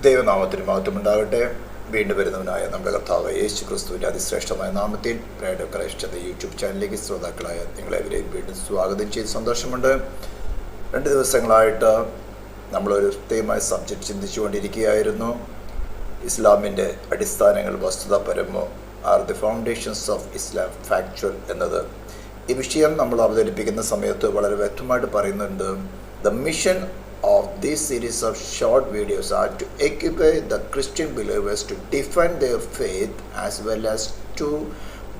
ദൈവനാമത്തിന് മഹത്വമുണ്ടാകട്ടെ. വീണ്ടും വരുന്നവനായ നമ്മുടെ കർത്താവ് യേശു ക്രിസ്തുവിൻ്റെ അതിശ്രേഷ്ഠമായ നാമത്തിൽ പ്രേഡ് ക്രൈസ്റ്റ് എന്ന യൂട്യൂബ് ചാനലിലേക്ക് ശ്രോതാക്കളായ നിങ്ങളെവരെയും വീണ്ടും സ്വാഗതം ചെയ്ത് സന്തോഷമുണ്ട്. 2 ദിവസങ്ങളായിട്ട് നമ്മളൊരു പ്രത്യേകമായ സബ്ജക്റ്റ് ചിന്തിച്ചുകൊണ്ടിരിക്കുകയായിരുന്നു. ഇസ്ലാമിൻ്റെ അടിസ്ഥാനങ്ങൾ വസ്തുതാപരമോ are the foundations of Islam factual എന്നത്. ഈ വിഷയം നമ്മൾ അവതരിപ്പിക്കുന്ന സമയത്ത് വളരെ വ്യക്തമായിട്ട് പറയുന്നുണ്ട്. The mission of this series of short videos are to equip the Christian believers to defend their faith as well as to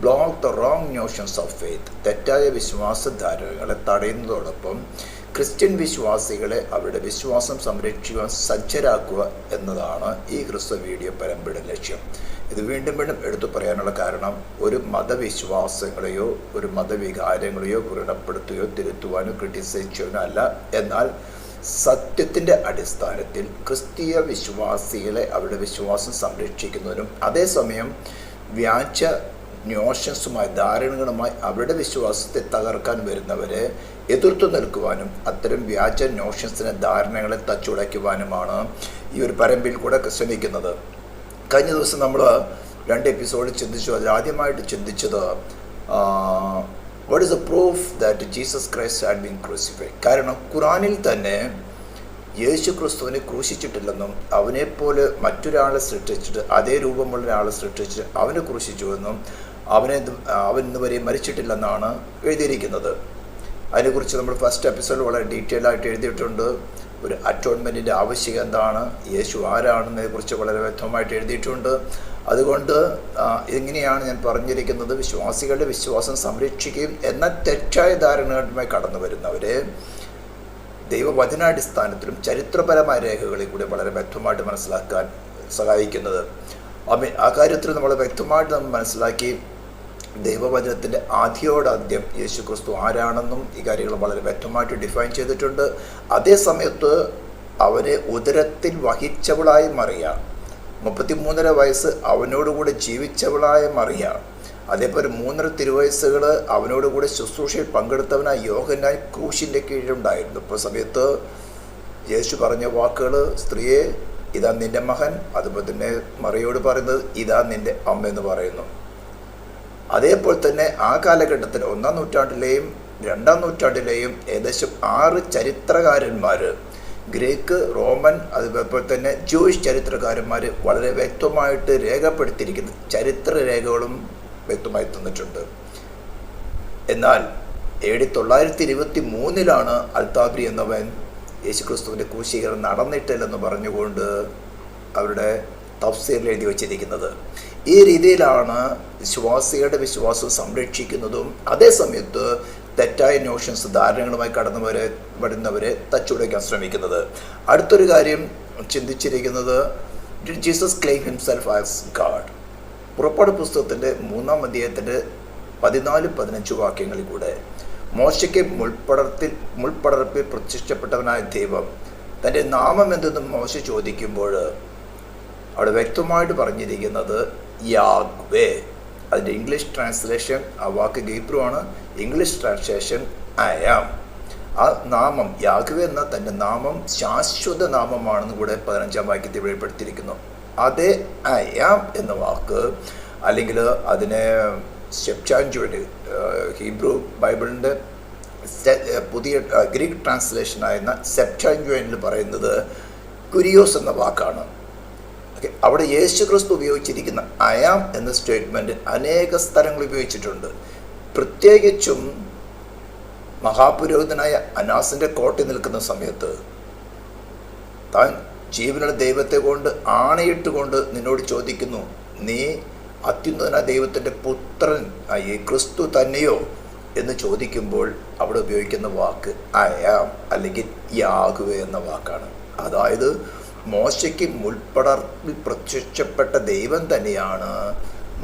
block the wrong notions of faith. തെറ്റായ വിശ്വാസധാരണകളെ തടയുന്നതോടൊപ്പം ക്രിസ്ത്യൻ വിശ്വാസികളെ അവരുടെ വിശ്വാസം സംരക്ഷിക്കുവാൻ സജ്ജരാക്കുക എന്നതാണ് ഈ ക്രിസ്തു വീഡിയോ പരമ്പരയുടെ ലക്ഷ്യം. ഇത് വീണ്ടും എടുത്തു പറയാനുള്ള കാരണം ഒരു മതവിശ്വാസങ്ങളെയോ ഒരു മതവികാരങ്ങളെയോ വ്രണപ്പെടുത്തുകയോ തിരുത്തുവാനോ ക്രിട്ടിസൈസ് ചെയ്യാനോ അല്ല, എന്നാൽ സത്യത്തിൻ്റെ അടിസ്ഥാനത്തിൽ ക്രിസ്തീയ വിശ്വാസികളെ അവരുടെ വിശ്വാസം സംരക്ഷിക്കുന്നതിനും അതേസമയം വ്യാജ നോഷൻസുമായി ധാരണകളുമായി അവരുടെ വിശ്വാസത്തെ തകർക്കാൻ വരുന്നവരെ എതിർത്തു നിൽക്കുവാനും അത്തരം വ്യാജ നോഷൻസിനെ ധാരണകളെ തച്ചുടയ്ക്കുവാനുമാണ് ഈ ഒരു പരമ്പരയിൽ കൂടെ ശ്രമിക്കുന്നത്. കഴിഞ്ഞ ദിവസം നമ്മൾ 2 എപ്പിസോഡ് ചിന്തിച്ചു. അതിലാദ്യമായിട്ട് ചിന്തിച്ചത് What is the proof that Jesus Christ had been crucified? കാരണം ഖുറാനിൽ തന്നെ യേശു ക്രിസ്തുവിനെ ക്രൂശിച്ചിട്ടില്ലെന്നും അവനെപ്പോലെ മറ്റൊരാളെ സൃഷ്ടിച്ചിട്ട് അതേ രൂപമുള്ള ഒരാളെ സൃഷ്ടിച്ചിട്ട് അവനെ ക്രൂശിച്ചുവെന്നും അവൻ ഇന്നുവരെ മരിച്ചിട്ടില്ലെന്നാണ് എഴുതിയിരിക്കുന്നത്. അതിനെക്കുറിച്ച് നമ്മൾ ഫസ്റ്റ് എപ്പിസോഡ് വളരെ ഡീറ്റെയിൽ ആയിട്ട് എഴുതിയിട്ടുണ്ട്. ഒരു അറ്റോൺമെൻറ്റിൻ്റെ ആവശ്യം എന്താണ്, യേശു ആരാണെന്നതിനെക്കുറിച്ച് വളരെ വ്യക്തമായിട്ട് എഴുതിയിട്ടുണ്ട്. അതുകൊണ്ട് ഇങ്ങനെയാണ് ഞാൻ പറഞ്ഞിരിക്കുന്നത്. വിശ്വാസികളുടെ വിശ്വാസം സംരക്ഷിക്കുകയും എന്നാൽ തെറ്റായ ധാരണകളുമായി കടന്നു വരുന്നവരെ ദൈവവചനാടിസ്ഥാനത്തിലും ചരിത്രപരമായ രേഖകളിൽ കൂടി വളരെ വ്യക്തമായിട്ട് മനസ്സിലാക്കാൻ സഹായിക്കുന്നത്. ആ കാര്യത്തിൽ നമ്മൾ വ്യക്തമായിട്ട് മനസ്സിലാക്കി ദൈവവചനത്തിൻ്റെ ആദ്യോടാദ്യം യേശു ക്രിസ്തു ആരാണെന്നും ഈ കാര്യങ്ങൾ വളരെ വ്യക്തമായിട്ട് ഡിഫൈൻ ചെയ്തിട്ടുണ്ട്. അതേ സമയത്ത് അവനെ ഉദരത്തിൽ വഹിച്ചവളായി മറിയ, 33.5 വയസ്സ് അവനോടുകൂടെ ജീവിച്ചവളായ മറിയ, അതേപോലെ 3.5 തിരുവയസ്സുകൾ അവനോടുകൂടെ ശുശ്രൂഷയിൽ പങ്കെടുത്തവനായി യോഹന്നാൻ ക്രൂശിൻ്റെ കീഴിലുണ്ടായിരുന്നു. ഇപ്പോൾ സമയത്ത് യേശു പറഞ്ഞ വാക്കുകൾ, സ്ത്രീയെ ഇതാ നിൻ്റെ മകൻ, അതുപോലെ തന്നെ മറിയോട് പറയുന്നത് ഇതാ നിൻ്റെ അമ്മ എന്ന് പറയുന്നു. അതേപോലെ തന്നെ ആ കാലഘട്ടത്തിൽ 1-ാം നൂറ്റാണ്ടിലെയും 2-ാം നൂറ്റാണ്ടിലെയും ഏകദേശം 6 ചരിത്രകാരന്മാർ, ഗ്രീക്ക്, റോമൻ, അതുപോലെ തന്നെ ജൂയിഷ് ചരിത്രകാരന്മാർ വളരെ വ്യക്തമായിട്ട് രേഖപ്പെടുത്തിയിരിക്കുന്ന ചരിത്ര രേഖകളും വ്യക്തമായി തന്നിട്ടുണ്ട്. എന്നാൽ AD 923 അൽതാബ്രി എന്നവൻ യേശുക്രിസ്തുവിൻ്റെ ക്രൂശീകരണം നടന്നിട്ടില്ലെന്ന് പറഞ്ഞുകൊണ്ട് അവരുടെ തഫ്സീറിൽ എഴുതി വച്ചിരിക്കുന്നത്. ഈ രീതിയിലാണ് വിശ്വാസികളുടെ വിശ്വാസം സംരക്ഷിക്കുന്നതും അതേസമയത്ത് തെറ്റായ നോഷൻസ് ധാരണകളുമായി കടന്നു വരുന്നവരെ തച്ചുടയ്ക്കാൻ ശ്രമിക്കുന്നത്. അടുത്തൊരു കാര്യം ചിന്തിച്ചിരിക്കുന്നത്, did Jesus claim himself as God? പുറപ്പാട് പുസ്തകത്തിൻ്റെ 3-ാം അധ്യായത്തിൻ്റെ 14-15 വാക്യങ്ങളിൽ കൂടെ മോശയ്ക്ക് മുൾപ്പടർപ്പിൽ പ്രത്യക്ഷപ്പെട്ടവനായ ദൈവം തൻ്റെ നാമം എന്തെന്ന് മോശ ചോദിക്കുമ്പോൾ അവിടെ വ്യക്തമായിട്ട് പറഞ്ഞിരിക്കുന്നത് യാഗ്വേ. അതിൻ്റെ ഇംഗ്ലീഷ് ട്രാൻസ്ലേഷൻ, ആ വാക്ക് ഹീബ്രു ആണ്, ഇംഗ്ലീഷ് ട്രാൻസ്ലേഷൻ ഐ ആം. ആ നാമം യാഗ്വേ എന്ന തൻ്റെ നാമം ശാശ്വത നാമമാണെന്ന് കൂടെ 15-ാം വാക്യത്തിൽ വെളിപ്പെടുത്തിയിരിക്കുന്നു. അതേ ഐ ആം എന്ന വാക്ക്, അല്ലെങ്കിൽ അതിനെ സെപ്റ്റാൻജുവൻ്റ്, ഹീബ്രു ബൈബിളിൻ്റെ പുതിയ ഗ്രീക്ക് ട്രാൻസ്ലേഷനായിരുന്ന സെപ്റ്റാൻജുവൻ്റിൽ പറയുന്നത് കുരിയോസ് എന്ന വാക്കാണ്. അവിടെ യേശു ക്രിസ്തു ഉപയോഗിച്ചിരിക്കുന്ന അയാം എന്ന സ്റ്റേറ്റ്മെൻറ്റ് അനേക സ്ഥലങ്ങളിൽ ഉപയോഗിച്ചിട്ടുണ്ട്. പ്രത്യേകിച്ചും മഹാപുരോഹിതനായ അനാസിൻ്റെ കോട്ടയിൽ നിൽക്കുന്ന സമയത്ത് താൻ ജീവനുള്ള ദൈവത്തെ കൊണ്ട് ആണയിട്ടുകൊണ്ട് നിന്നോട് ചോദിക്കുന്നു, നീ അത്യുന്നതനായ ദൈവത്തിൻ്റെ പുത്രൻ ഈ ക്രിസ്തു തന്നെയോ എന്ന് ചോദിക്കുമ്പോൾ അവിടെ ഉപയോഗിക്കുന്ന വാക്ക് അയാം അല്ലെങ്കിൽ യാഹ്വേ എന്ന വാക്കാണ്. അതായത് മോശയ്ക്ക് മുൾപ്പടർപ്പിൽ പ്രത്യക്ഷപ്പെട്ട ദൈവം തന്നെയാണ്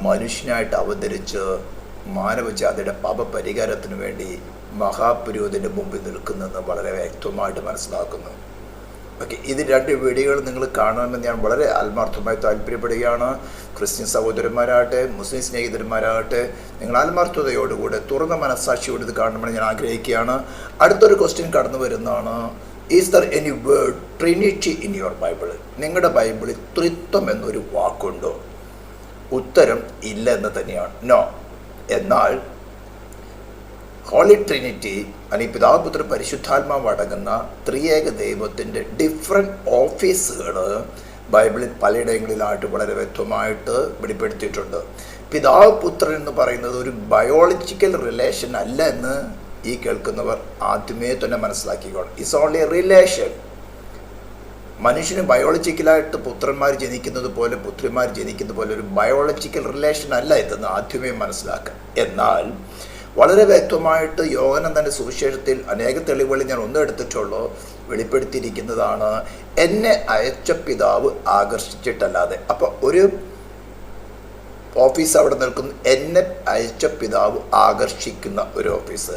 മനുഷ്യനായിട്ട് അവതരിച്ച് മാനവജാതിയുടെ പാപപരിഹാരത്തിന് വേണ്ടി മഹാപുരോഹിതൻ്റെ മുമ്പിൽ നിൽക്കുന്നതെന്ന് വളരെ വ്യക്തമായിട്ട് മനസ്സിലാക്കുന്നു. ഓക്കെ, ഇത് 2 വീഡിയോകൾ നിങ്ങൾ കാണണമെന്ന് ഞാൻ വളരെ ആത്മാർത്ഥമായി താല്പര്യപ്പെടുകയാണ്. ക്രിസ്ത്യൻ സഹോദരന്മാരാകട്ടെ, മുസ്ലിം സ്നേഹിതന്മാരാകട്ടെ, നിങ്ങൾ ആത്മാർത്ഥതയോടുകൂടെ തുറന്ന മനസ്സാക്ഷിയോട് ഇത് കാണണമെന്ന് ഞാൻ ആഗ്രഹിക്കുകയാണ്. അടുത്തൊരു ക്വസ്റ്റ്യൻ കടന്നു വരുന്നതാണ്, is there any word Trinity in your Bible? നിങ്ങളുടെ ബൈബിളിൽ ത്രിത്വം എന്നൊരു വാക്കുണ്ടോ? ഉത്തരം ഇല്ല എന്ന് തന്നെയാണ്, നോ. എന്നാൽ ഹോളി ട്രിനിറ്റി അല്ലെങ്കിൽ പിതാവ് പുത്രൻ പരിശുദ്ധാത്മാവ് അടങ്ങുന്ന ത്രിയേക ദൈവത്തിൻ്റെ ഡിഫറെൻറ്റ് ഓഫീസുകൾ ബൈബിളിൽ പലയിടങ്ങളിലായിട്ട് വളരെ വ്യക്തമായിട്ട് വെളിപ്പെടുത്തിയിട്ടുണ്ട്. പിതാവ് പുത്രൻ എന്ന് പറയുന്നത് ഒരു ബയോളജിക്കൽ റിലേഷൻ അല്ല എന്ന് ഈ കേൾക്കുന്നവർ ആദ്യമേ തന്നെ മനസ്സിലാക്കിക്കോണം. It's only a relation. മനുഷ്യന് ബയോളജിക്കലായിട്ട് പുത്രന്മാർ ജനിക്കുന്നത് പോലെ പുത്രിമാർ ജനിക്കുന്നത് പോലെ ഒരു ബയോളജിക്കൽ റിലേഷൻ അല്ല ഇതെന്ന് ആദ്യമേ മനസ്സിലാക്കുക. എന്നാൽ വളരെ വ്യക്തമായിട്ട് യോഹന്നാൻ തൻ്റെ സുവിശേഷത്തിൽ അനേക തെളിവുകൾ ഞാൻ ഒന്നും എടുത്തിട്ടുള്ളൂ വെളിപ്പെടുത്തിയിരിക്കുന്നതാണ്, എന്നെ അയച്ച പിതാവ് ആകർഷിച്ചിട്ടല്ലാതെ. അപ്പോൾ ഒരു ഓഫീസ് അവിടെ നിൽക്കുന്നു, എന്നെ അയച്ച പിതാവ് ആകർഷിക്കുന്ന ഒരു ഓഫീസ്.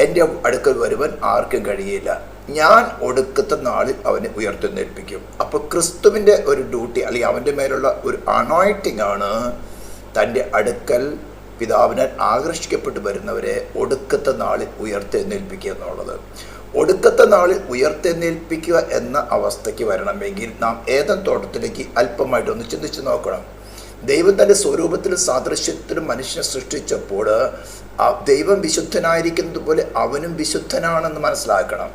എൻ്റെ അടുക്കൽ വരുവാൻ ആർക്കും കഴിയില്ല, ഞാൻ ഒടുക്കത്തെ നാളിൽ അവനെ ഉയർത്തെഴുന്നേൽപ്പിക്കും. അപ്പോൾ ക്രിസ്തുവിൻ്റെ ഒരു ഡ്യൂട്ടി അല്ലെങ്കിൽ അവൻ്റെ മേലുള്ള ഒരു അനോയിറ്റിംഗ് ആണ് തൻ്റെ അടുക്കൽ പിതാവിനാൽ ആകർഷിക്കപ്പെട്ട് വരുന്നവരെ ഒടുക്കത്തെ നാളിൽ ഉയർത്തെഴുന്നേൽപ്പിക്കുക എന്നുള്ളത്. ഒടുക്കത്തെ നാളിൽ ഉയർത്തെഴുന്നേൽപ്പിക്കുക എന്ന അവസ്ഥയ്ക്ക് വരണമെങ്കിൽ നാം ഏദൻ തോട്ടത്തിലേക്ക് അല്പമായിട്ടൊന്ന് ചിന്തിച്ച് നോക്കണം. ദൈവം തൻ്റെ സ്വരൂപത്തിലും സാദൃശ്യത്തിലും മനുഷ്യനെ സൃഷ്ടിച്ചപ്പോൾ ദൈവം വിശുദ്ധനായിരിക്കുന്നത് പോലെ അവനും വിശുദ്ധനാണെന്ന് മനസ്സിലാക്കണം.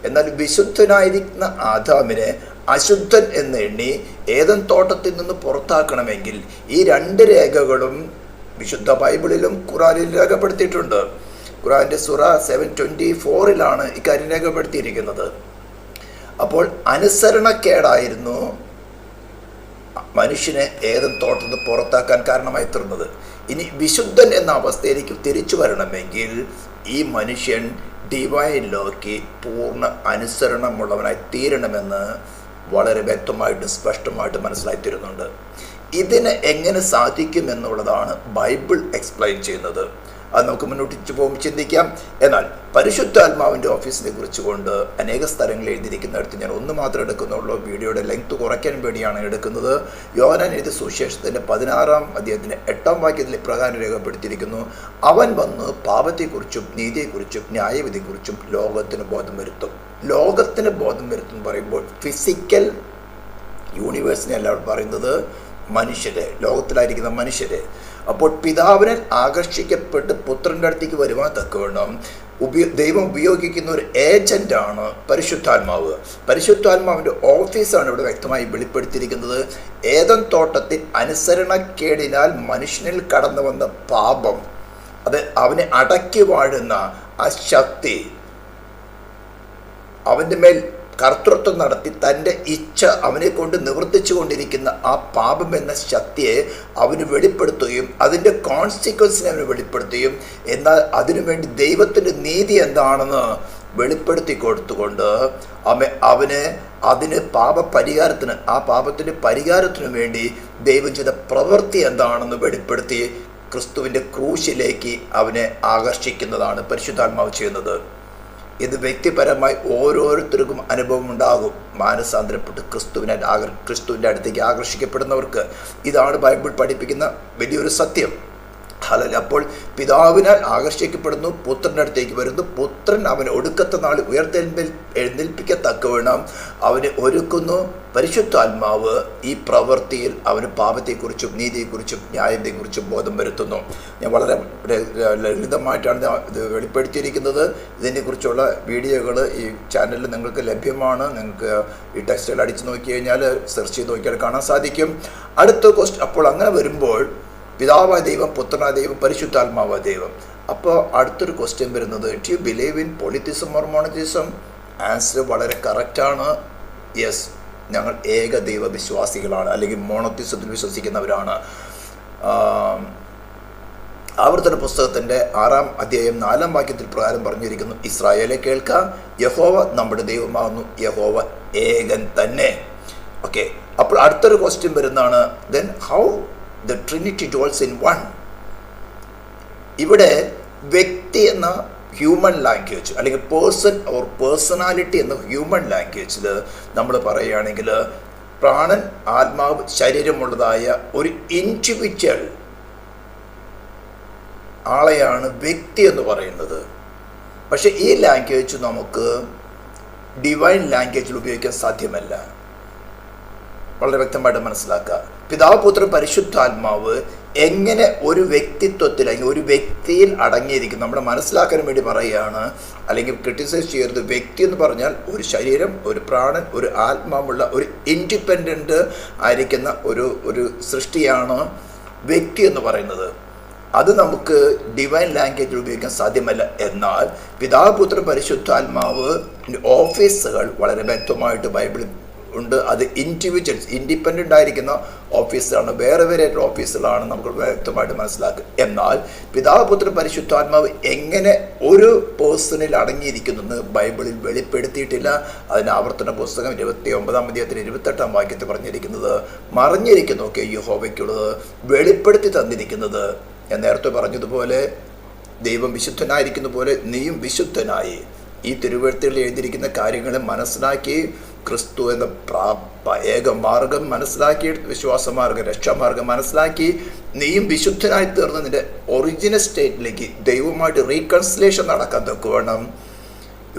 എന്നാൽ വിശുദ്ധനായിരിക്കുന്ന ആദാമിനെ അശുദ്ധൻ എന്ന് എണ്ണി ഏദൻ തോട്ടത്തിൽ നിന്ന് പുറത്താക്കണമെങ്കിൽ ഈ രണ്ട് രേഖകളും വിശുദ്ധ ബൈബിളിലും ഖുറാനിലും രേഖപ്പെടുത്തിയിട്ടുണ്ട്. ഖുറാൻ്റെ സൂറ 7:24 ഇക്കാര്യം രേഖപ്പെടുത്തിയിരിക്കുന്നത്. അപ്പോൾ അനുസരണക്കേടായിരുന്നു മനുഷ്യനെ ഏദൻ തോട്ടത്തിൽ നിന്ന് പുറത്താക്കാൻ കാരണമായി തീർന്നത്. ഇനി വിശുദ്ധൻ എന്ന അവസ്ഥയിലേക്ക് തിരിച്ചു വരണമെങ്കിൽ ഈ മനുഷ്യൻ ഡിവൈൻ ലോയ്ക്ക് പൂർണ്ണ അനുസരണമുള്ളവനായി തീരണമെന്ന് വളരെ വ്യക്തമായിട്ട് സ്പഷ്ടമായിട്ട് മനസ്സിലായി തരുന്നുണ്ട്. ഇതിന് എങ്ങനെ സാധിക്കും എന്നുള്ളതാണ് ബൈബിൾ എക്സ്പ്ലെയിൻ ചെയ്യുന്നത്. അത് നമുക്ക് മുന്നോട്ട് പോകുമ്പോൾ ചിന്തിക്കാം. എന്നാൽ പരിശുദ്ധാത്മാവിൻ്റെ ഓഫീസിനെ കുറിച്ചുകൊണ്ട് അനേക സ്ഥലങ്ങളിൽ എഴുതിയിരിക്കുന്നിടത്ത് ഞാൻ ഒന്ന് മാത്രം എടുക്കുന്നുള്ളൂ, വീഡിയോയുടെ ലെങ്ത് കുറയ്ക്കാൻ വേണ്ടിയാണ് എടുക്കുന്നത്. യോഹന്നാൻ എഴുതിയ സുവിശേഷത്തിൻ്റെ 16-ാം അധ്യായത്തിൻ്റെ 8-ാം വാക്യത്തിൽ ഇപ്രകാരം രേഖപ്പെടുത്തിയിരിക്കുന്നു, അവൻ വന്ന് പാപത്തെക്കുറിച്ചും നീതിയെക്കുറിച്ചും ന്യായവിധിയെക്കുറിച്ചും ലോകത്തിന് ബോധം വരുത്തും. ലോകത്തിന് ബോധം വരുത്തും എന്ന് പറയുമ്പോൾ ഫിസിക്കൽ യൂണിവേഴ്സിനെ അല്ല പറയുന്നത്, മനുഷ്യരെ, ലോകത്തിലായിരിക്കുന്ന മനുഷ്യരെ. അപ്പോൾ പിതാവിനെ ആകർഷിക്കപ്പെട്ട് പുത്രൻ്റെ അടുത്തേക്ക് വരുവാൻ തക്കവണ്ണം ദൈവം ഉപയോഗിക്കുന്ന ഒരു ഏജൻ്റാണ് പരിശുദ്ധാത്മാവ്. പരിശുദ്ധാത്മാവിൻ്റെ ഓഫീസാണ് ഇവിടെ വ്യക്തമായി വെളിപ്പെടുത്തിയിരിക്കുന്നത്. ഏദൻ തോട്ടത്തിൽ അനുസരണക്കേടിനാൽ മനുഷ്യനിൽ കടന്നു വന്ന പാപം, അത് അവനെ അടക്കി വാഴുന്ന ആ ശക്തി, അവൻ്റെ മേൽ കർത്തൃത്വം നടത്തി തൻ്റെ ഇച്ഛ അവനെ കൊണ്ട് നിവർത്തിച്ചു കൊണ്ടിരിക്കുന്ന ആ പാപം എന്ന ശക്തിയെ അവന് വെളിപ്പെടുത്തുകയും അതിൻ്റെ കോൺസിക്വൻസിനെ അവന് വെളിപ്പെടുത്തുകയും എന്നാൽ അതിനുവേണ്ടി ദൈവത്തിൻ്റെ നീതി എന്താണെന്ന് വെളിപ്പെടുത്തി കൊടുത്തുകൊണ്ട് അവന് അതിന് പാപപരിഹാരത്തിന്, ആ പാപത്തിൻ്റെ പരിഹാരത്തിനു വേണ്ടി ദൈവം ചെയ്ത പ്രവൃത്തി എന്താണെന്ന് വെളിപ്പെടുത്തി ക്രിസ്തുവിൻ്റെ ക്രൂശിലേക്ക് അവനെ ആകർഷിക്കുന്നതാണ് പരിശുദ്ധാത്മാവ് ചെയ്യുന്നത്. ഇത് വ്യക്തിപരമായി ഓരോരുത്തർക്കും അനുഭവം ഉണ്ടാകും. മാനസാന്തരപ്പെട്ട് ക്രിസ്തുവിൻ്റെ അടുത്തേക്ക് ആകർഷിക്കപ്പെടുന്നവർക്ക് ഇതാണ് ബൈബിൾ പഠിപ്പിക്കുന്ന വലിയൊരു സത്യം. അപ്പോൾ പിതാവിനാൽ ആകർഷിക്കപ്പെടുന്നു, പുത്രൻ്റെ അടുത്തേക്ക് വരുന്നു, പുത്രൻ അവൻ ഒടുക്കത്തെ നാൾ എഴുന്നേൽപ്പിക്കത്തക്കവണ്ണം അവനെ ഒരുക്കുന്നു. പരിശുദ്ധാത്മാവ് ഈ പ്രവൃത്തിയിൽ അവന് പാപത്തെക്കുറിച്ചും നീതിയെക്കുറിച്ചും ന്യായത്തെക്കുറിച്ചും ബോധം വരുത്തുന്നു. ഞാൻ വളരെ ലളിതമായിട്ടാണ് ഇത് വെളിപ്പെടുത്തിയിരിക്കുന്നത്. ഇതിനെക്കുറിച്ചുള്ള വീഡിയോകൾ ഈ ചാനലിൽ നിങ്ങൾക്ക് ലഭ്യമാണ്. നിങ്ങൾക്ക് ഈ ടെക്സ്റ്റുകൾ അടിച്ചു നോക്കി കഴിഞ്ഞാൽ, സെർച്ച് ചെയ്ത് നോക്കിയാൽ കാണാൻ സാധിക്കും. അടുത്ത ക്വസ്റ്റ്യൻ, അപ്പോൾ അങ്ങനെ വരുമ്പോൾ പിതാവായ ദൈവം, പുത്രനായ ദൈവം, പരിശുദ്ധാത്മാവായ ദൈവം. അപ്പോൾ അടുത്തൊരു ക്വസ്റ്റ്യൻ വരുന്നത്, do you believe in polytheism or monotheism? Answer വളരെ കറക്റ്റാണ്, യെസ്. ഞങ്ങൾ ഏക ദൈവ വിശ്വാസികളാണ്, അല്ലെങ്കിൽ മോണോത്തിസത്തിൽ വിശ്വസിക്കുന്നവരാണ്. ആവർത്തന പുസ്തകത്തിൻ്റെ 6-ാം അധ്യായം 4-ാം വാക്യത്തിൽ പ്രകാരം പറഞ്ഞിരിക്കുന്നു, ഇസ്രായേലെ കേൾക്കുക, യഹോവ നമ്മുടെ ദൈവമാകുന്നു, യഹോവ ഏകൻ തന്നെ. ഓക്കെ, അപ്പോൾ അടുത്തൊരു ക്വസ്റ്റ്യൻ വരുന്നതാണ്, then how the Trinity dwells in one. ഇവിടെ വ്യക്തി എന്ന ഹ്യൂമൻ ലാംഗ്വേജ് അല്ലെങ്കിൽ പേഴ്സൺ ഓർ പേഴ്സണാലിറ്റി എന്ന ഹ്യൂമൻ ലാംഗ്വേജിൽ നമ്മൾ പറയുകയാണെങ്കിൽ പ്രാണൻ, ആത്മാവ്, ശരീരമുള്ളതായ ഒരു ഇൻഡിവിജ്വൽ ആളെയാണ് വ്യക്തി എന്ന് പറയുന്നത്. പക്ഷെ ഈ ലാംഗ്വേജ് നമുക്ക് ഡിവൈൻ ലാംഗ്വേജിൽ ഉപയോഗിക്കാൻ സാധ്യമല്ല. വളരെ വ്യക്തമായിട്ട് മനസ്സിലാക്കുക. പിതാവ്, പുത്രൻ, പരിശുദ്ധാത്മാവ് എങ്ങനെ ഒരു വ്യക്തിത്വത്തിൽ അല്ലെങ്കിൽ ഒരു വ്യക്തിയിൽ അടങ്ങിയിരിക്കും നമ്മൾ മനസ്സിലാക്കാൻ വേണ്ടി പറയുകയാണ്. അല്ലെങ്കിൽ ക്രിട്ടിസൈസ് ചെയ്യരുത്. വ്യക്തി എന്ന് പറഞ്ഞാൽ ഒരു ശരീരം, ഒരു പ്രാണൻ, ഒരു ആത്മാവുള്ള ഒരു ഇൻഡിപെൻഡൻ്റ് ആയിരിക്കുന്ന ഒരു സൃഷ്ടിയാണ് വ്യക്തി എന്ന് പറയുന്നത്. അത് നമുക്ക് ഡിവൈൻ ലാംഗ്വേജിൽ ഉപയോഗിക്കാൻ സാധ്യമല്ല. എന്നാൽ പിതാവ്, പുത്രൻ, പരിശുദ്ധാത്മാവ് ഓഫീസുകൾ വളരെ വ്യക്തമായിട്ട് ബൈബിളിൽ ഉണ്ട്. അത് ഇൻഡിവിജ്വൽസ്, ഇൻഡിപെൻഡൻ്റ് ആയിരിക്കുന്ന ഓഫീസാണ്, വേറെ വേറെ ഓഫീസുകളാണ് നമുക്ക് വ്യക്തമായിട്ട് മനസ്സിലാക്കുക. എന്നാൽ പിതാവ്, പുത്രൻ, പരിശുദ്ധാത്മാവ് എങ്ങനെ ഒരു പേഴ്സണിൽ അടങ്ങിയിരിക്കുന്നെന്ന് ബൈബിളിൽ വെളിപ്പെടുത്തിയിട്ടില്ല. അതിന് ആവർത്തന പുസ്തകം 29-ാം അധ്യായത്തിൽ 28-ാം വാക്യത്തിൽ പറഞ്ഞിരിക്കുന്നത് മറഞ്ഞിരിക്കുന്നതൊക്കെ യഹോവയ്ക്കുള്ളത് വെളിപ്പെടുത്തി തന്നിരിക്കുന്നത്. ഞാൻ നേരത്തെ പറഞ്ഞതുപോലെ ദൈവം വിശുദ്ധനായിരിക്കുന്ന പോലെ നീയും വിശുദ്ധനായി ഈ തിരുവെഴുത്തുകളിൽ എഴുതിയിരിക്കുന്ന കാര്യങ്ങളെ മനസ്സിലാക്കി ക്രിസ്തു എന്ന ഏക മാർഗം മനസ്സിലാക്കി, വിശ്വാസമാർഗം, രക്ഷാമാർഗം മനസ്സിലാക്കി നീയും വിശുദ്ധനായി തീർന്ന് നിന്റെ ഒറിജിനൽ സ്റ്റേറ്റിലേക്ക് ദൈവവുമായിട്ട് റീകൺസിലേഷൻ നടക്കാൻ തക്കവണ്ണം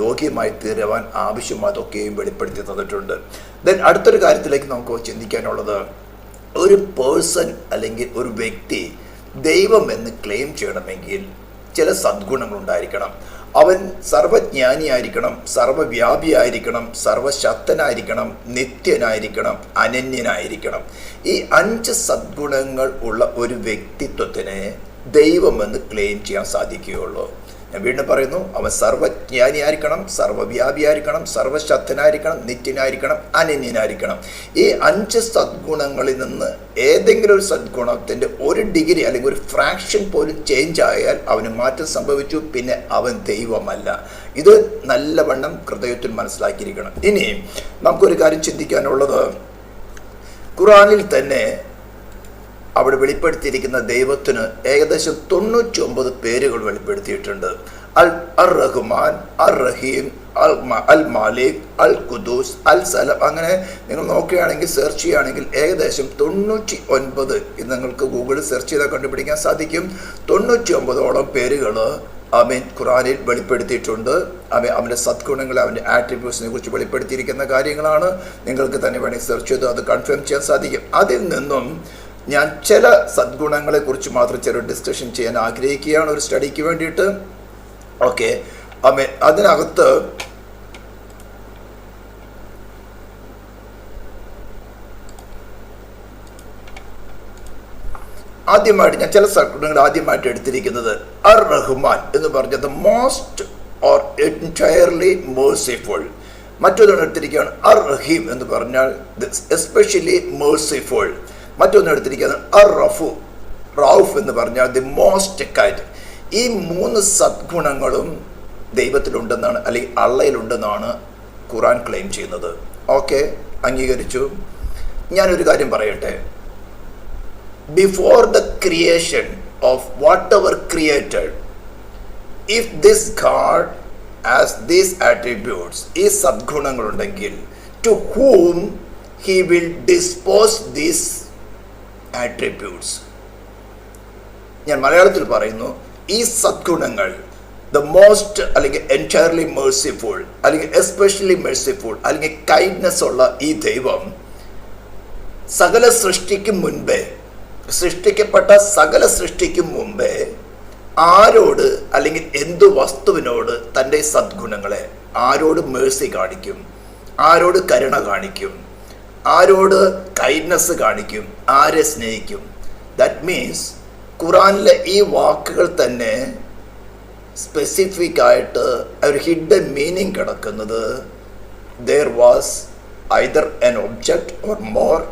യോഗ്യമായി തീരുവാൻ ആവശ്യമായതൊക്കെയും വെളിപ്പെടുത്തി തന്നിട്ടുണ്ട്. ദെൻ അടുത്തൊരു കാര്യത്തിലേക്ക് നമുക്ക് ചിന്തിക്കാനുള്ളത്, ഒരു പേഴ്സൺ അല്ലെങ്കിൽ ഒരു വ്യക്തി ദൈവം എന്ന് ക്ലെയിം ചെയ്യണമെങ്കിൽ ചില സദ്ഗുണങ്ങളുണ്ടായിരിക്കണം. അവൻ സർവജ്ഞാനിയായിരിക്കണം, സർവവ്യാപിയായിരിക്കണം, സർവശക്തനായിരിക്കണം, നിത്യനായിരിക്കണം, അനന്യനായിരിക്കണം. ഈ 5 സദ്ഗുണങ്ങൾ ഉള്ള ഒരു വ്യക്തിത്വത്തിന് ദൈവമെന്ന് ക്ലെയിം ചെയ്യാൻ സാധിക്കുകയുള്ളൂ. ഞാൻ വീണ്ടും പറയുന്നു, അവൻ സർവജ്ഞാനിയായിരിക്കണം, സർവവ്യാപിയായിരിക്കണം, സർവശക്തനായിരിക്കണം, നിത്യനായിരിക്കണം, അനന്യനായിരിക്കണം. ഈ 5 സദ്ഗുണങ്ങളിൽ നിന്ന് ഏതെങ്കിലും ഒരു സദ്ഗുണത്തിൻ്റെ ഒരു ഡിഗ്രി അല്ലെങ്കിൽ ഒരു ഫ്രാക്ഷൻ പോലും ചേഞ്ച് ആയാൽ അവന് മാറ്റം സംഭവിച്ചു, പിന്നെ അവൻ ദൈവമല്ല. ഇത് നല്ലവണ്ണം ഹൃദയത്തിൽ മനസ്സിലാക്കിയിരിക്കണം. ഇനി നമുക്കൊരു കാര്യം ചിന്തിക്കാനുള്ളത്, ഖുർആനിൽ തന്നെ അവിടെ വെളിപ്പെടുത്തിയിരിക്കുന്ന ദൈവത്തിന് ഏകദേശം 99 പേരുകൾ വെളിപ്പെടുത്തിയിട്ടുണ്ട്. അൽ റഹ്മാൻ, അൽ റഹീം, അൽ മാലിക്, അൽ ഖുദൂസ്, അൽ സലാം. അങ്ങനെ നിങ്ങൾ നോക്കുകയാണെങ്കിൽ, സെർച്ച് ചെയ്യുകയാണെങ്കിൽ ഏകദേശം 99 നിങ്ങൾക്ക് ഗൂഗിളിൽ സെർച്ച് ചെയ്താൽ കണ്ടുപിടിക്കാൻ സാധിക്കും. 99ഓളം പേരുകൾ ഖുർആനിൽ വെളിപ്പെടുത്തിയിട്ടുണ്ട്. അവൻ്റെ സദ്ഗുണങ്ങൾ, അവൻ്റെ ആട്രിബ്യൂട്ട്സിനെ കുറിച്ച് വെളിപ്പെടുത്തിയിരിക്കുന്ന കാര്യങ്ങളാണ്. നിങ്ങൾക്ക് തന്നെ വേണമെങ്കിൽ സെർച്ച് ചെയ്ത് അത് കൺഫേം ചെയ്യാൻ സാധിക്കും. അതിൽ നിന്നും ഞാൻ ചില സദ്ഗുണങ്ങളെക്കുറിച്ച് മാത്രം ചെറിയ ഡിസ്കഷൻ ചെയ്യാൻ ആഗ്രഹിക്കുകയാണ് ഒരു സ്റ്റഡിക്ക് വേണ്ടിയിട്ട്. ഓക്കെ, അതിനകത്ത് ആദ്യമായിട്ട് ഞാൻ ചില സദ്ഗുണങ്ങൾ ആദ്യമായിട്ട് എടുത്തിരിക്കുന്നത് അർ റഹ്മാൻ എന്ന് പറഞ്ഞത് മോസ്റ്റ് ഓർ എൻറ്റയർലി മേഴ്സിഫുൾ. മറ്റൊന്ന് എടുത്തിരിക്കുകയാണ് അർ റഹീം എന്ന് പറഞ്ഞാൽ എസ്പെഷ്യലി മേഴ്സിഫുൾ. മറ്റൊന്ന് എടുത്തിരിക്കുന്നത് അർ റൌഫ് എന്ന് പറഞ്ഞാൽ ദി മോസ്റ്റ് കൈൻഡ്. ഈ 3 സദ്ഗുണങ്ങളും ദൈവത്തിലുണ്ടെന്നാണ് അല്ലെങ്കിൽ അള്ളയിലുണ്ടെന്നാണ് ഖുർആൻ ക്ലെയിം ചെയ്യുന്നത്. ഓക്കെ, അംഗീകരിച്ചു. ഞാനൊരു കാര്യം പറയട്ടെ. Before the creation of whatever created, if this God has these attributes, ഈ സദ്ഗുണങ്ങളുണ്ടെങ്കിൽ, to whom he will dispose these attributes. ഞാൻ മലയാളത്തിൽ പറയുന്നു, ഈ സദ്ഗുണങ്ങൾ ദ മോസ്റ്റ് അല്ലെങ്കിൽ എൻറ്റയർലി മേഴ്സിഫുൾ അല്ലെങ്കിൽ എസ്പെഷ്യലി മേഴ്സിഫുൾ അല്ലെങ്കിൽ കൈൻഡ്നെസ് ഉള്ള ഈ ദൈവം സകല സൃഷ്ടിക്കും മുൻപേ, സൃഷ്ടിക്കപ്പെട്ട സകല സൃഷ്ടിക്കും മുമ്പേ ആരോട് അല്ലെങ്കിൽ എന്തു വസ്തുവിനോട് തൻ്റെ സദ്ഗുണങ്ങളെ, ആരോട് മേഴ്സി കാണിക്കും, ആരോട് കരുണ കാണിക്കും, ആരോട് കൈൻഡ്നെസ് കാണിക്കും, ആരെ സ്നേഹിക്കും. ദാറ്റ് മീൻസ് ഖുറാനിലെ ഈ വാക്കുകൾ തന്നെ സ്പെസിഫിക് ആയിട്ട് ഒരു ഹിഡൻ മീനിങ് കിടക്കുന്നത്, there was either an object or more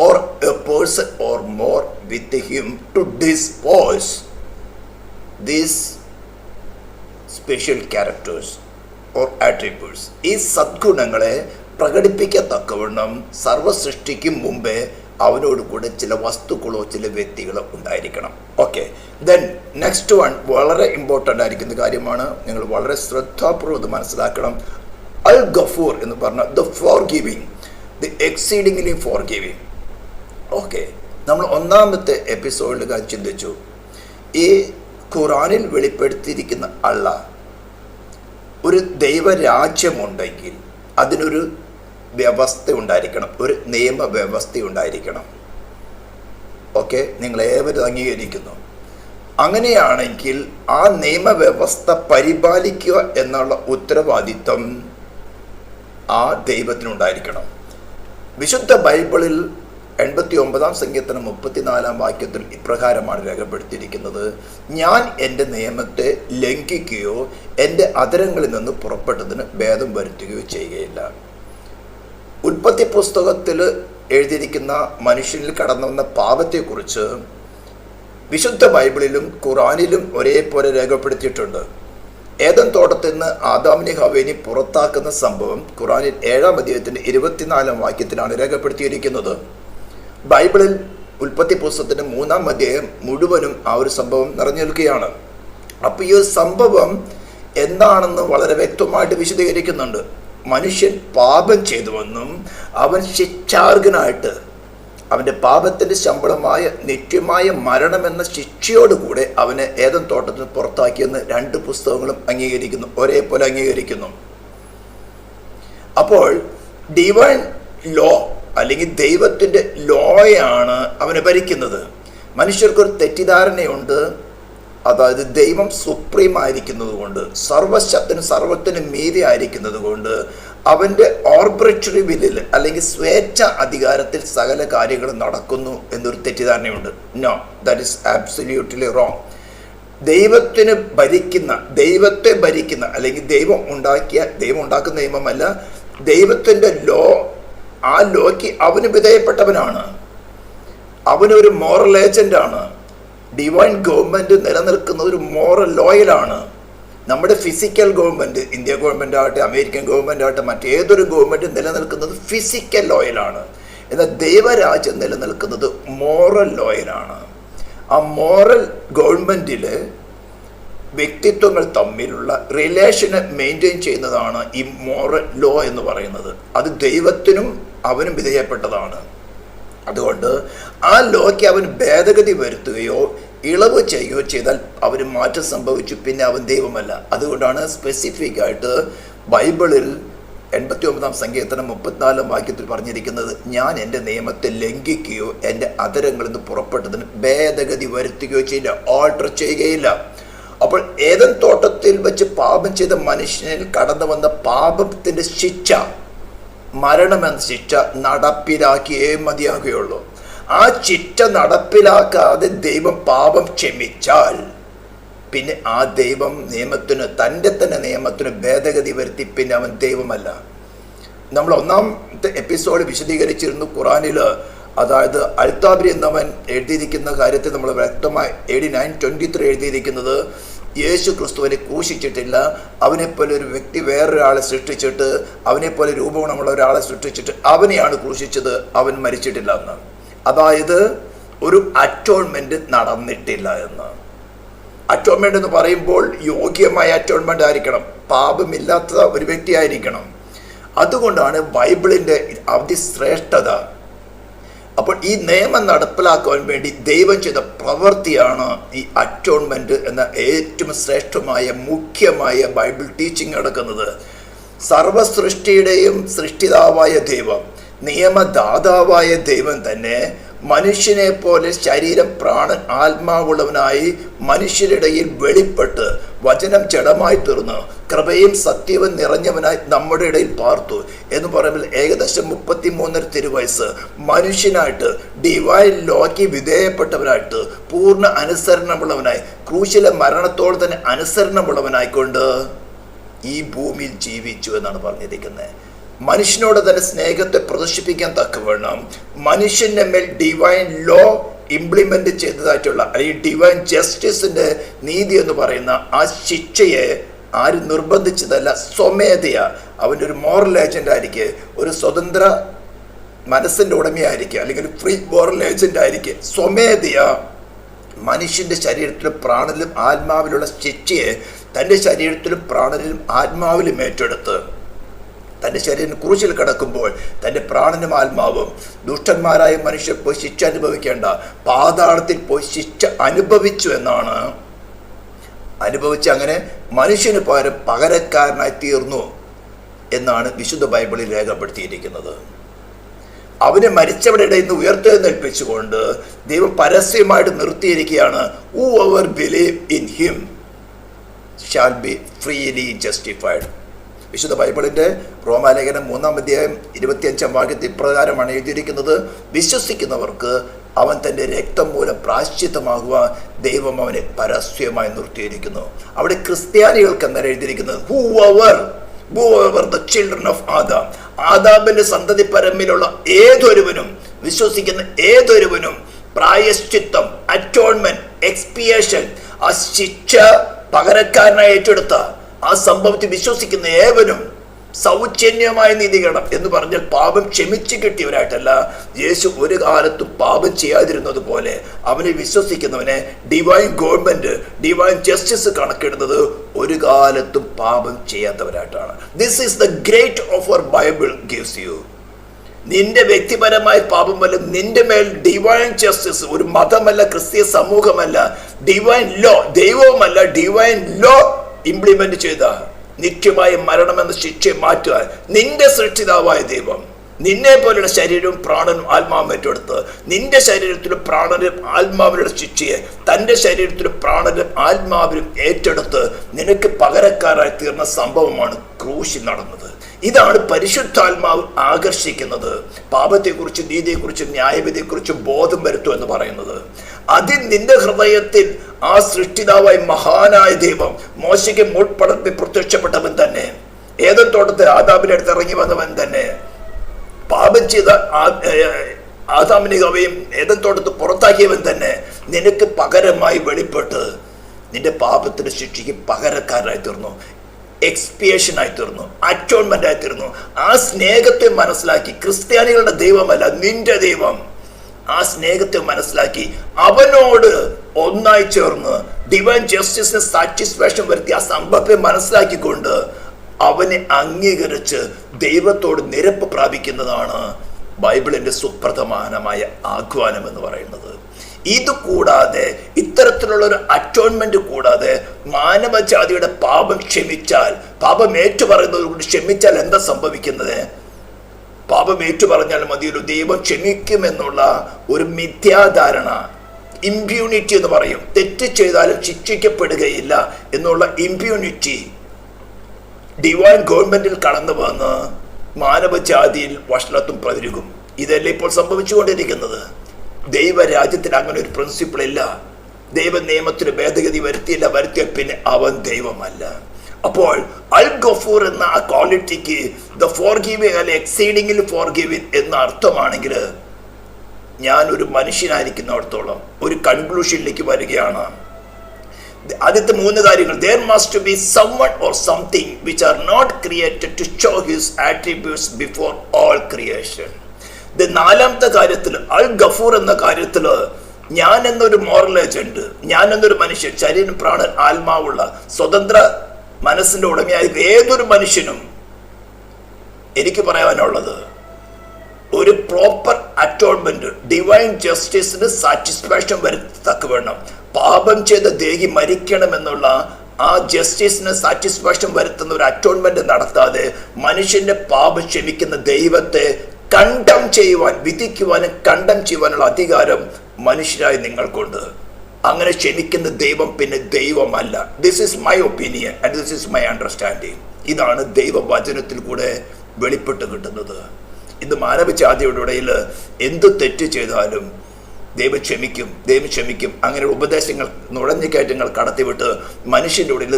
or a person or more with him to dispose these special characters or attributes. ഈ സദ്ഗുണങ്ങളെ പ്രകടിപ്പിക്കത്തക്കവണ്ണം സർവസൃഷ്ടിക്കും മുമ്പേ അവനോട് കൂടെ ചില വസ്തുക്കളോ ചില വ്യക്തികളോ ഉണ്ടായിരിക്കണം. ഓക്കെ, ദെൻ നെക്സ്റ്റ് വൺ വളരെ ഇമ്പോർട്ടൻ്റ് ആയിരിക്കുന്ന കാര്യമാണ്. നിങ്ങൾ വളരെ ശ്രദ്ധാപൂർവ്വം ഇത് മനസ്സിലാക്കണം. അൽ ഗഫൂർ എന്ന് പറഞ്ഞാൽ the four giving, the exceedingly four giving. Okay, നമ്മൾ 1ാമത്തെ എപ്പിസോഡിൽ ചിന്തിച്ചു, ഈ ഖുറാനിൽ വെളിപ്പെടുത്തിയിരിക്കുന്ന അള്ളാഹ് ഒരു ദൈവരാജ്യമുണ്ടെങ്കിൽ അതിനൊരു വ്യവസ്ഥ ഉണ്ടായിരിക്കണം, ഒരു നിയമവ്യവസ്ഥ ഉണ്ടായിരിക്കണം. ഓക്കെ, നിങ്ങളേവരും അംഗീകരിക്കുന്നു. അങ്ങനെയാണെങ്കിൽ ആ നിയമവ്യവസ്ഥ പരിപാലിക്കുക എന്നുള്ള ഉത്തരവാദിത്വം ആ ദൈവത്തിനുണ്ടായിരിക്കണം. വിശുദ്ധ ബൈബിളിൽ 89 സങ്കീർത്തനം 34 വാക്യത്തിൽ ഇപ്രകാരമാണ് രേഖപ്പെടുത്തിയിരിക്കുന്നത്: ഞാൻ എൻ്റെ നിയമത്തെ ലംഘിക്കുകയോ എൻ്റെ അധരങ്ങളിൽ നിന്ന് പുറപ്പെട്ടതിന് ഭേദം വരുത്തുകയോ ചെയ്യുകയില്ല. ഉൽപ്പത്തി പുസ്തകത്തിൽ എഴുതിയിരിക്കുന്ന മനുഷ്യനിൽ കടന്നു വന്ന പാപത്തെക്കുറിച്ച് വിശുദ്ധ ബൈബിളിലും ഖുറാനിലും ഒരേപോലെ രേഖപ്പെടുത്തിയിട്ടുണ്ട്. ഏദൻ തോട്ടത്തിൽ നിന്ന് ആദാമിനെ ഹവ്വയെ പുറത്താക്കുന്ന സംഭവം ഖുറാനിൽ 7-ാം അധ്യായത്തിൻ്റെ 24-ാം വാക്യത്തിലാണ് രേഖപ്പെടുത്തിയിരിക്കുന്നത്. ബൈബിളിൽ ഉൽപ്പത്തി പുസ്തകത്തിൻ്റെ 3-ാം അധ്യായം മുഴുവനും ആ ഒരു സംഭവം നിറഞ്ഞു നിൽക്കുകയാണ്. അപ്പോൾ ഈ ഒരു സംഭവം എന്താണെന്ന് വളരെ വ്യക്തമായിട്ട് വിശദീകരിക്കുന്നുണ്ട്. മനുഷ്യൻ പാപം ചെയ്തുവെന്നും അവൻ ശിക്ഷാർഹനായിട്ട് അവൻ്റെ പാപത്തിൻ്റെ ശമ്പളമായ നിത്യമായ മരണമെന്ന ശിക്ഷയോടുകൂടെ അവനെ ഏദൻ തോട്ടത്തിൽ പുറത്താക്കിയെന്ന് 2 പുസ്തകങ്ങളും അംഗീകരിക്കുന്നു, ഒരേപോലെ അംഗീകരിക്കുന്നു. അപ്പോൾ ഡിവൈൻ ലോ അല്ലെങ്കിൽ ദൈവത്തിൻ്റെ ലോയാണ് അവനെ ഭരിക്കുന്നത്. മനുഷ്യർക്കൊരു തെറ്റിദ്ധാരണയുണ്ട്, അതായത് ദൈവം സുപ്രീം ആയിരിക്കുന്നത് കൊണ്ട്, സർവശക്തനും സർവത്തിനും മീതെ ആയിരിക്കുന്നത് കൊണ്ട് അവൻ്റെ ഓർബിട്രറി വില്ലിൽ അല്ലെങ്കിൽ സ്വേച്ഛ അധികാരത്തിൽ സകല കാര്യങ്ങളും നടക്കുന്നു എന്നൊരു തെറ്റിദ്ധാരണയുണ്ട്. No, that is absolutely wrong. ദൈവത്തെ ഭരിക്കുന്ന അല്ലെങ്കിൽ ദൈവം ഉണ്ടാക്കുന്ന നിയമമല്ല, ദൈവത്തിൻ്റെ ലോ, ആ ലോയ്ക്ക് അവന് വിധേയപ്പെട്ടവനാണ്. അവനൊരു മോറൽ ഏജൻ്റാണ്. ഡിവൈൻ ഗവൺമെൻറ് നിലനിൽക്കുന്ന ഒരു മോറൽ ലോയലാണ്. നമ്മുടെ ഫിസിക്കൽ ഗവൺമെൻറ്, ഇന്ത്യ ഗവൺമെൻറ് ആകട്ടെ, അമേരിക്കൻ ഗവൺമെൻറ് ആകട്ടെ, മറ്റേതൊരു ഗവൺമെൻറ് നിലനിൽക്കുന്നത് ഫിസിക്കൽ ലോയിലാണ്. എന്നാൽ ദൈവരാജ്യം നിലനിൽക്കുന്നത് മോറൽ ലോയിലാണ്. ആ മോറൽ ഗവൺമെൻറ്റിൽ വ്യക്തിത്വങ്ങൾ തമ്മിലുള്ള റിലേഷനെ മെയിൻറ്റെയിൻ ചെയ്യുന്നതാണ് ഈ മോറൽ ലോ എന്ന് പറയുന്നത്. അത് ദൈവത്തിനും അവനും വിധേയപ്പെട്ടതാണ്. അതുകൊണ്ട് ആ ലോയ്ക്ക് അവൻ ഭേദഗതി വരുത്തുകയോ ഇളവ് ചെയ്യുകയോ ചെയ്താൽ അവന് മാറ്റം സംഭവിച്ചു, പിന്നെ അവൻ ദൈവമല്ല. അതുകൊണ്ടാണ് സ്പെസിഫിക് ആയിട്ട് ബൈബിളിൽ 89 സങ്കീർത്തനം 34 വാക്യത്തിൽ പറഞ്ഞിരിക്കുന്നത്: ഞാൻ എൻ്റെ നിയമത്തെ ലംഘിക്കുകയോ എൻ്റെ അധരങ്ങളിൽ നിന്ന് പുറപ്പെട്ടതിന് ഭേദഗതി വരുത്തുകയോ ചെയ്യില്ല, ഓൾട്ടർ ചെയ്യുകയില്ല. അപ്പോൾ ഏദൻ തോട്ടത്തിൽ വെച്ച് പാപം ചെയ്ത മനുഷ്യനിൽ കടന്നു വന്ന പാപത്തിൻ്റെ ശിക്ഷ, മരണമെന്ന ശിക്ഷ നടപ്പിലാക്കിയേ മതിയാകുകയുള്ളൂ. ആ ശിക്ഷ നടപ്പിലാക്കാതെ ദൈവം പാപം ക്ഷമിച്ചാൽ പിന്നെ ആ ദൈവം തൻ്റെ തന്നെ നിയമത്തിന് ഭേദഗതി വരുത്തി പിന്നെ അവൻ ദൈവമല്ല. നമ്മൾ 1-ാമത്തെ എപ്പിസോഡ് വിശദീകരിച്ചിരുന്നു ഖുറാനിൽ. അതായത് അൽത്താബരി എന്നവൻ എഴുതിയിരിക്കുന്ന കാര്യത്തിൽ നമ്മൾ വ്യക്തമായി AD 923 എഴുതിയിരിക്കുന്നത്: യേശു ക്രിസ്തുവിനെ ക്രൂശിച്ചിട്ടില്ല, അവനെപ്പോലെ ഒരു വ്യക്തി വേറൊരാളെ സൃഷ്ടിച്ചിട്ട്, അവനെപ്പോലെ രൂപഗുണമുള്ള ഒരാളെ സൃഷ്ടിച്ചിട്ട് അവനെയാണ് ക്രൂശിച്ചത്, അവൻ മരിച്ചിട്ടില്ല എന്ന്. അതായത് ഒരു അറ്റോൺമെൻറ്റ് നടന്നിട്ടില്ല എന്ന്. അറ്റോൺമെൻറ്റ് എന്ന് പറയുമ്പോൾ യോഗ്യമായ അറ്റോൺമെൻ്റ് ആയിരിക്കണം, പാപമില്ലാത്ത ഒരു വ്യക്തിയായിരിക്കണം. അതുകൊണ്ടാണ് ബൈബിളിൻ്റെ അതിശ്രേഷ്ഠത. അപ്പോൾ ഈ നിയമം നടപ്പിലാക്കുവാൻ വേണ്ടി ദൈവം ചെയ്ത പ്രവൃത്തിയാണ് ഈ അറ്റോൺമെൻറ്റ് എന്ന ഏറ്റവും ശ്രേഷ്ഠമായ മുഖ്യമായ ബൈബിൾ ടീച്ചിങ് നടക്കുന്നത്. സർവസൃഷ്ടിയുടെയും സൃഷ്ടിതാവായ ദൈവം, നിയമദാതാവായ ദൈവം തന്നെ മനുഷ്യനെ പോലെ ശരീരം, പ്രാണൻ, ആത്മാവുള്ളവനായി മനുഷ്യരിടയിൽ വെളിപ്പെട്ട് വചനം ജഡമായി തീർന്ന് കൃപയും സത്യവും നിറഞ്ഞവനായി നമ്മുടെ ഇടയിൽ പാർത്തു എന്ന് പറയുമ്പോൾ ഏകദേശം 33 തിരുവയസ്സ് മനുഷ്യനായിട്ട് ഡിവൈൻ ലോയ്ക്ക് വിധേയപ്പെട്ടവനായിട്ട് പൂർണ്ണ അനുസരണമുള്ളവനായി ക്രൂശിലെ മരണത്തോട് തന്നെ അനുസരണമുള്ളവനായിക്കൊണ്ട് ഈ ഭൂമിയിൽ ജീവിച്ചു എന്നാണ് പറഞ്ഞിരിക്കുന്നത്. മനുഷ്യനോട് തന്നെ സ്നേഹത്തെ പ്രദർശിപ്പിക്കാൻ തക്കവണ്ണം മനുഷ്യൻ്റെ മേൽ ഡിവൈൻ ലോ ഇംപ്ലിമെൻ്റ് ചെയ്തതായിട്ടുള്ള അല്ലെങ്കിൽ ഡിവൈൻ ജസ്റ്റിസിൻ്റെ നീതി എന്ന് പറയുന്ന ആ ശിക്ഷയെ ആരും നിർബന്ധിച്ചതല്ല, സ്വമേധയാ അവൻ്റെ ഒരു മോറൽ ഏജൻ്റ് ആയിരിക്കെ, ഒരു സ്വതന്ത്ര മനസ്സിൻ്റെ ഉടമയായിരിക്കുക, അല്ലെങ്കിൽ ഒരു ഫ്രീ മോറൽ ഏജൻ്റ് ആയിരിക്കെ സ്വമേധയാ മനുഷ്യൻ്റെ ശരീരത്തിലും പ്രാണനിലും ആത്മാവിലുള്ള ശിക്ഷയെ തൻ്റെ ശരീരത്തിലും പ്രാണനിലും ആത്മാവിലും ഏറ്റെടുത്ത് തൻ്റെ ശരീരം ക്രൂശിൽ കിടക്കുമ്പോൾ തൻ്റെ പ്രാണനും ആത്മാവും ദുഷ്ടന്മാരായ മനുഷ്യർ പോയി ശിക്ഷ അനുഭവിക്കേണ്ട പാതാളത്തിൽ പോയി ശിക്ഷ അനുഭവിച്ചു എന്നാണ്. അനുഭവിച്ച് അങ്ങനെ മനുഷ്യന് പകരം പകരക്കാരനായി തീർന്നു. എന്നാണ് വിശുദ്ധ ബൈബിളിൽ രേഖപ്പെടുത്തിയിരിക്കുന്നത്. അവനെ മരിച്ചവരുടെ ഇടയിൽ നിന്ന് ഉയർത്തെഴുന്നേൽപ്പിച്ചുകൊണ്ട് ദൈവം പരസ്യമായിട്ട് നിർത്തിയിരിക്കുകയാണ്. whoever believe in him shall be freely justified. വിശുദ്ധ ബൈബിളിന്റെ റോമാലേഖനം 3-ാം അധ്യായം 25-ാം വാക്യത്തിൽ ഇപ്രകാരമാണ് എഴുതിയിരിക്കുന്നത്: വിശ്വസിക്കുന്നവർക്ക് അവൻ തൻ്റെ രക്തം മൂലം പ്രായശ്ചിത്തമാകുവാൻ ദൈവം അവനെ പരസ്യമായി നിർത്തിയിരിക്കുന്നു. അവിടെ ക്രിസ്ത്യാനികൾക്ക് എന്നാണ് എഴുതിയിരിക്കുന്നത് whoever the children of Adam. ആദാമിന്റെ സന്തതി പരമ്പരയിലുള്ള ഏതൊരുവനും, വിശ്വസിക്കുന്ന ഏതൊരുവനും പ്രായശ്ചിത്തം, അറ്റോൺമെന്റ്, എക്സ്പിയേഷൻ, ആ ശിക്ഷ പകരക്കാരനായി ഏറ്റെടുത്ത ആ സംഭവത്തിൽ വിശ്വസിക്കുന്ന ഏവനും സൗജന്യമായ നീതീകരണം എന്ന് പറഞ്ഞാൽ പാപം ക്ഷമിച്ചു കിട്ടിയവരായിട്ടല്ല. യേശു ഒരു കാലത്തും പാപം ചെയ്യാതിരുന്നത് പോലെ അവനെ വിശ്വസിക്കുന്നവനെ ഡിവൈൻ ഗവൺമെന്റ്, ഡിവൈൻ ജസ്റ്റിസ് കണക്കിടുന്നത് ഒരു കാലത്തും പാപം ചെയ്യാത്തവരായിട്ടാണ്. This is the great offer Bible gives you. നിന്റെ വ്യക്തിപരമായ പാപമല്ല, നിന്റെ മേൽ ഡിവൈൻ ജസ്റ്റിസ്, ഒരു മതമല്ല, ക്രിസ്തീയ സമൂഹമല്ല, ഡിവൈൻ ലോ, ദൈവവുമല്ല, ഡിവൈൻ ലോ ഇംപ്ലിമെന്റ് ചെയ്ത നിത്യമായ മരണമെന്ന ശിക്ഷയെ മാറ്റുവാൻ നിന്റെ സൃഷ്ടിതാവായ ദൈവം നിന്നെ പോലുള്ള ശരീരവും പ്രാണനും ആത്മാവും ഏറ്റെടുത്ത് നിന്റെ ശരീരത്തിലും പ്രാണനും ആത്മാവിനുള്ള ശിക്ഷയെ തൻ്റെ ശരീരത്തിലും പ്രാണനും ആത്മാവിലും ഏറ്റെടുത്ത് നിനക്ക് പകരക്കാരായി തീർന്ന സംഭവമാണ് ക്രൂശിൽ നടന്നത്. ഇതാണ് പരിശുദ്ധാത്മാവ് ആകർഷിക്കുന്നത്. പാപത്തെക്കുറിച്ച്, നീതിയെക്കുറിച്ച്, ന്യായവിധിയെക്കുറിച്ച് ബോധം വരുത്തുക എന്ന് പറയുന്നത്. അതിൽ നിന്റെ ഹൃദയത്തിൽ ആ സൃഷ്ടിതാവായി മഹാനായ ദൈവം മോശയ്ക്ക് മുൾപ്പടർത്തി പ്രത്യക്ഷപ്പെട്ടവൻ തന്നെ, ഏദൻ തോട്ടത്തിൽ ആദാമിന്റെ അടുത്ത് ഇറങ്ങി വന്നവൻ തന്നെ, പാപം ചെയ്ത ആദാമിനെ അവയും ഏദൻ തോട്ടത്തിൽ പുറത്താക്കിയവൻ തന്നെ നിനക്ക് പകരമായി വെളിപ്പെട്ട് നിന്റെ പാപത്തിന്റെ ശിക്ഷയ്ക്ക് പകരക്കാരനായി തീർന്നു, എക്സ്പിയേഷൻ ആയി തീർന്നു, അറ്റോൺമെന്റ് ആയി തീർന്നു. ആ സ്നേഹത്തെ മനസ്സിലാക്കി, ക്രിസ്ത്യാനികളുടെ ദൈവമല്ല നിന്റെ ദൈവം, ആ സ്നേഹത്തെ മനസ്സിലാക്കി അവനോട് ഒന്നായി ചേർന്ന് ഡിവൈൻ ജസ്റ്റിസിന് സാറ്റിസ്ഫാക്ഷൻ വരുത്തി ആ സംഭവത്തെ മനസ്സിലാക്കിക്കൊണ്ട് അവനെ അംഗീകരിച്ച് ദൈവത്തോട് നിരപ്പ് പ്രാപിക്കുന്നതാണ് ബൈബിളിന്റെ സുപ്രധാനമായ ആഹ്വാനം എന്ന് പറയുന്നത്. ഇത് കൂടാതെ, ഇത്തരത്തിലുള്ള ഒരു അറ്റോൺമെന്റ് കൂടാതെ മാനവജാതിയുടെ പാപം ക്ഷമിച്ചാൽ, പാപം ഏറ്റുപറയുന്നത് കൊണ്ട് ക്ഷമിച്ചാൽ എന്താ സംഭവിക്കുന്നത്? പാപം ഏറ്റുപറഞ്ഞാൽ മതിയൊരു ദൈവം ക്ഷമിക്കുമെന്നുള്ള ഒരു മിഥ്യാധാരണ, ഇമ്പ്യൂണിറ്റി എന്ന് പറയും. തെറ്റ് ചെയ്താലും ശിക്ഷിക്കപ്പെടുകയില്ല എന്നുള്ള ഇമ്പ്യൂണിറ്റി ഡിവൈൻ ഗവൺമെന്റിൽ കടന്നു വന്ന് മാനവജാതിയിൽ വഷളത്വം പ്രചരിക്കും. ഇതല്ലേ ഇപ്പോൾ സംഭവിച്ചുകൊണ്ടിരിക്കുന്നത്. ദൈവരാജ്യത്തിൽ അങ്ങനെ ഒരു പ്രിൻസിപ്പിൾ ഇല്ല. ദൈവ നിയമത്തിന് ഭേദഗതി വരുത്തിയില്ല, വരുത്തിയ പിന്നെ അവൻ ദൈവമല്ല. അപ്പോൾ അൽ ഗഫൂർ എന്ന ആ ക്വാളിറ്റിക്ക് ദ ഫോർഗീവിംഗ് അല്ലെ എക്സീഡിംഗ്ലി ഫോർഗീവിംഗ് എന്ന അർത്ഥമാണെങ്കിൽ ഞാൻ ഒരു മനുഷ്യനായിരിക്കുന്നിടത്തോളം ഒരു കൺക്ലൂഷനിലേക്ക് വരികയാണ്. ആദ്യത്തെ 3 കാര്യങ്ങൾ, there must be someone or something which are not created to show his attributes before all creation. ഇത് 4ാമത്തെ കാര്യത്തിൽ അൽ ഗഫൂർ എന്ന കാര്യത്തിൽ ഞാൻ എന്നൊരു മോറൽ ഏജന്റ്, ഞാൻ എന്നൊരു മനുഷ്യൻ, ശരീരം, പ്രാണൻ, ആത്മാവുള്ള സ്വതന്ത്ര മനസ്സിന്റെ ഉടമയായ ഏതൊരു മനുഷ്യനും എനിക്ക് പറയാനുള്ളത് ഒരു പ്രോപ്പർ അറ്റോൺമെന്റ്, ഡിവൈൻ ജസ്റ്റിസിന് സാറ്റിസ്ഫാക്ഷൻ വരുത്തക്ക വേണം. പാപം ചെയ്ത ദേഹി മരിക്കണമെന്നുള്ള ആ ജസ്റ്റിസിന് സാറ്റിസ്ഫാക്ഷൻ വരുത്തുന്ന ഒരു അറ്റോൺമെന്റ് നടത്താതെ മനുഷ്യന്റെ പാപം ക്ഷമിക്കുന്ന ദൈവത്തെ കണ്ടം ചെയ്യുവാൻ, വിധിക്കുവാനും കണ്ടം ചെയ്യുവാനുള്ള അധികാരം മനുഷ്യരായി നിങ്ങൾക്കുണ്ട്. അങ്ങനെ ക്ഷമിക്കുന്ന ദൈവം പിന്നെ ദൈവമല്ല. This is my opinion and this is my understanding. ഇതാണ് ദൈവവചനത്തിൽ കൂടെ വെളിപ്പെട്ട് കിട്ടുന്നത്. ഇന്ന് മാനവജാതിയുടെ ഇടയിൽ എന്ത് തെറ്റ് ചെയ്താലും ദൈവം ക്ഷമിക്കും, ദൈവം ക്ഷമിക്കും, അങ്ങനെ ഉപദേശങ്ങൾ, നുഴഞ്ഞുകയറ്റങ്ങൾ കടത്തിവിട്ട് മനുഷ്യൻ്റെ ഉള്ളിൽ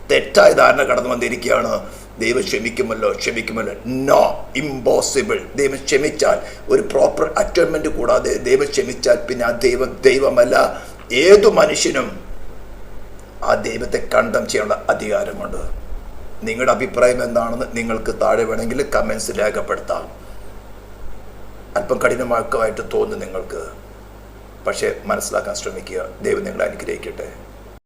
തെറ്റായ ധാരണ കടന്നു വന്നിരിക്കുകയാണ്. ദൈവം ക്ഷമിക്കുമല്ലോ, ക്ഷമിക്കുമല്ലോ. No, impossible. ദൈവം ക്ഷമിച്ചാൽ, ഒരു പ്രോപ്പർ അറ്റോൺമെന്റ് കൂടാതെ ദൈവം ക്ഷമിച്ചാൽ പിന്നെ ആ ദൈവം ദൈവമല്ല. ഏതു മനുഷ്യനും ആ ദൈവത്തെ കണ്ടം ചെയ്യാനുള്ള അധികാരമുണ്ട്. നിങ്ങളുടെ അഭിപ്രായം എന്താണെന്ന് നിങ്ങൾക്ക് താഴെ വേണമെങ്കിൽ കമൻസ് രേഖപ്പെടുത്താം. അല്പം കഠിനമാക്കമായിട്ട് തോന്നും നിങ്ങൾക്ക്, പക്ഷേ മനസ്സിലാക്കാൻ ശ്രമിക്കുക. ദൈവം നിങ്ങളെ അനുഗ്രഹിക്കട്ടെ.